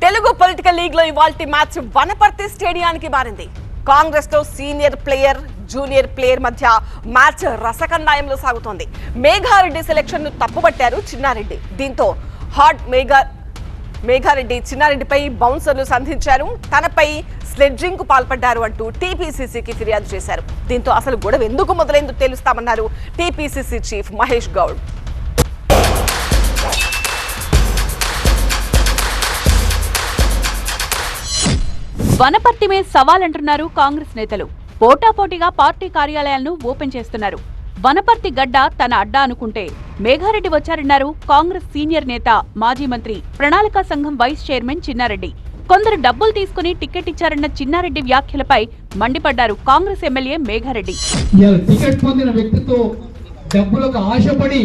Telugu political league లో ఇవాల్టి match Wanaparthy స్టేడియానికి మారింది. కాంగ్రెస్ తో సీనియర్ ప్లేయర్, జూనియర్ ప్లేయర్ మధ్య మ్యాచ్ రసకండాయంలో సాగుతోంది. మేఘారెడ్డి సెలెక్షన్ ను తప్పుపట్టారు చిన్నారెడ్డి. దీంతో హాట్ మేఘారెడ్డి చిన్నారెడ్డిపై బౌన్సర్లు సంధించారు. తనపై స్లెడ్జింగ్ కు పాల్పడ్డారు అంటూ టీపీసీసీకి ఫిర్యాదు చేశారు. దీంతో అసలు గొడవ ఎందుకు మొదలైందో తెలుస్తామన్నారు టీపీసీసీ చీఫ్ మహేష్ గౌడ్. వనపర్తి మే సవాల్ అంటున్నారు కాంగ్రెస్ నేతలు. పోటాపోటీగా పార్టీ కార్యాలయాలను ఓపెన్ చేస్తున్నారు. వనపర్తి గడ్డ తన అడ్డా అనుకుంటే మేఘారెడ్డి వచ్చారన్నారు కాంగ్రెస్ సీనియర్ నేత, మాజీ మంత్రి, ప్రణాళికా సంఘం వైస్ చైర్మన్ చిన్నారెడ్డి. కొందరు డబ్బులు తీసుకుని టికెట్ ఇచ్చారన్న చిన్నారెడ్డి వ్యాఖ్యలపై మండిపడ్డారు కాంగ్రెస్ ఎమ్మెల్యే మేఘారెడ్డి. టికెట్ పొందిన వ్యక్తితో డబ్బులకు ఆశపడి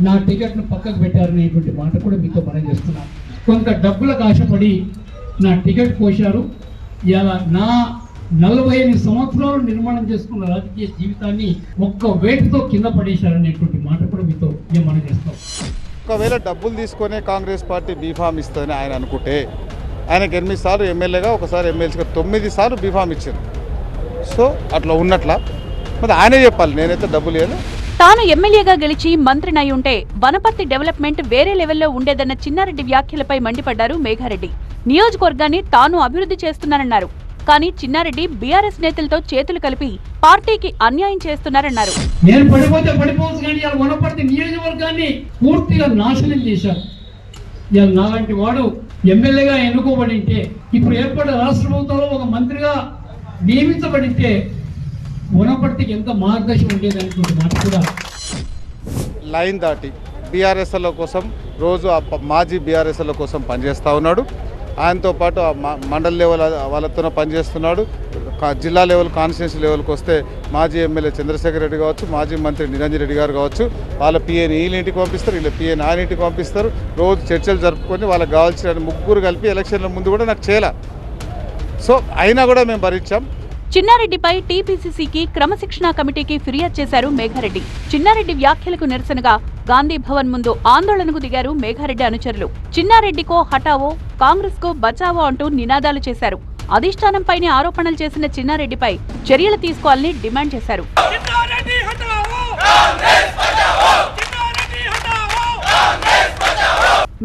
నా టికెట్ ను పక్కకు పెట్టారనేటువంటి మాట కూడా మీతో మనం చేస్తున్నాను. కొంత డబ్బులకు ఆశపడి నా టికెట్ కోశారు. ఇలా నా 48 సంవత్సరాలు నిర్మాణం చేసుకున్న రాజకీయ జీవితాన్ని ఒక్క వేటుతో కింద పడేశారనేటువంటి మాట కూడా మీతో మనం చేస్తాం. ఒకవేళ డబ్బులు తీసుకునే కాంగ్రెస్ పార్టీ బీఫామ్ ఇస్తుందని ఆయన అనుకుంటే, ఆయనకు 8 సార్లు ఎమ్మెల్యేగా, ఒకసారి ఎమ్మెల్సీగా 9 సార్లు బీఫామ్ ఇచ్చారు. సో అట్లా ఉన్నట్ల మరి ఆయనే చెప్పాలి, నేనైతే డబ్బులు లేదు. తాను ఎమ్మెల్యేగా గెలిచి మంత్రినై ఉంటే వనపర్తి డెవలప్మెంట్ వేరే లెవెల్లో ఉండేదన్న చిన్నారెడ్డి వ్యాఖ్యలపై మండిపడ్డారు మేఘారెడ్డి. నియోజకవర్గాన్ని తాను అభివృద్ధి చేస్తున్నారన్నారు. కానీ చిన్నారెడ్డి బీఆర్ఎస్ నేతలతో చేతులు కలిపి పార్టీకి అన్యాయం చేస్తున్నారన్నారు. నేను పడిపోవచ్చు కానీ వనపర్తి నియోజకవర్గాన్ని పూర్తిగా నాశనం చేశారు. నాలాంటి వాడు ఎమ్మెల్యేగా ఎన్నుకోబడింటే, ఇప్పుడు ఏర్పడిన రాష్ట్ర ప్రభుత్వంలో ఒక మంత్రిగా నియమించబడితే వనపర్తికి ఎంత మార్గదర్శనం ఉండేదనేటువంటి మాట కూడా. లైన్ దాటి బీఆర్ఎస్ల కోసం రోజు మాజీ బీఆర్ఎస్ల కోసం పనిచేస్తూ ఉన్నాడు. ఆయనతో పాటు మండల్ లెవెల్ వాళ్ళతో పనిచేస్తున్నాడు. జిల్లా లెవెల్, కాన్స్టిట్యూన్సీ లెవెల్కి వస్తే మాజీ ఎమ్మెల్యే చంద్రశేఖర్ రెడ్డి కావచ్చు, మాజీ మంత్రి నిరంజన్ రెడ్డి గారు కావచ్చు, వాళ్ళ పిఏని వీళ్ళ ఇంటికి పంపిస్తారు, వీళ్ళ పిఏని ఆయన ఇంటికి పంపిస్తారు. రోజు చర్చలు జరుపుకొని వాళ్ళకి కావాల్సిన ముగ్గురు కలిపి ఎలక్షన్ల ముందు కూడా నాకు చేయాల. సో అయినా కూడా మేము భరించాం. చిన్నారెడ్డిపై టీపీసీసీకి క్రమశిక్షణా కమిటీకి ఫిర్యాదు చేశారు మేఘారెడ్డి. చిన్నారెడ్డి వ్యాఖ్యలకు నిరసనగా గాంధీ భవన్ ముందు ఆందోళనకు దిగారు మేఘారెడ్డి అనుచరులు. చిన్నారెడ్డికో హటావో, కాంగ్రెస్ కో బచావో అంటూ నినాదాలు చేశారు. అధిష్టానంపైనే ఆరోపణలు చేసిన చిన్నారెడ్డిపై చర్యలు తీసుకోవాలని డిమాండ్ చేశారు.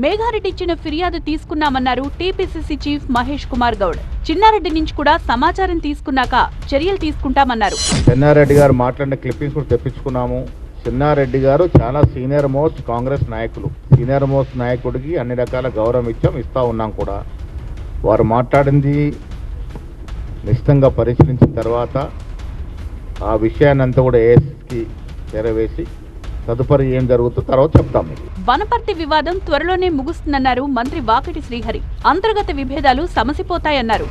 మేఘారెడ్డి ఇచ్చిన ఫిర్యాదు తీసుకున్నామన్నారు టీపీసీసీ చీఫ్ మహేష్ కుమార్ గౌడ్. చిన్నారెడ్డి నుంచి కూడా సమాచారం తీసుకున్నాక చర్యలు తీసుకుంటామన్నారు. చిన్నారెడ్డి గారు మాట్లాడిన క్లిప్పింగ్స్ కూడా తెప్పించుకున్నాము. చిన్నారెడ్డి గారు చాలా సీనియర్ మోస్ట్ కాంగ్రెస్ నాయకులు. సీనియర్ మోస్ట్ నాయకుడికి అన్ని రకాల గౌరవం ఇస్తా ఉన్నాం కూడా. వారు మాట్లాడింది నిశ్చితంగా పరిశీలించిన తర్వాత ఆ విషయాన్ని అంతా కూడా ఏఎస్కి చేరవేసి తదుపరి ఏం జరుగుతుందో తర్వాత చెప్తాం. వనపర్తి వివాదం త్వరలోనే ముగుస్తుందన్నారు మంత్రి వాకిటి శ్రీహరి. అంతర్గత విభేదాలు సమసిపోతాయన్నారు.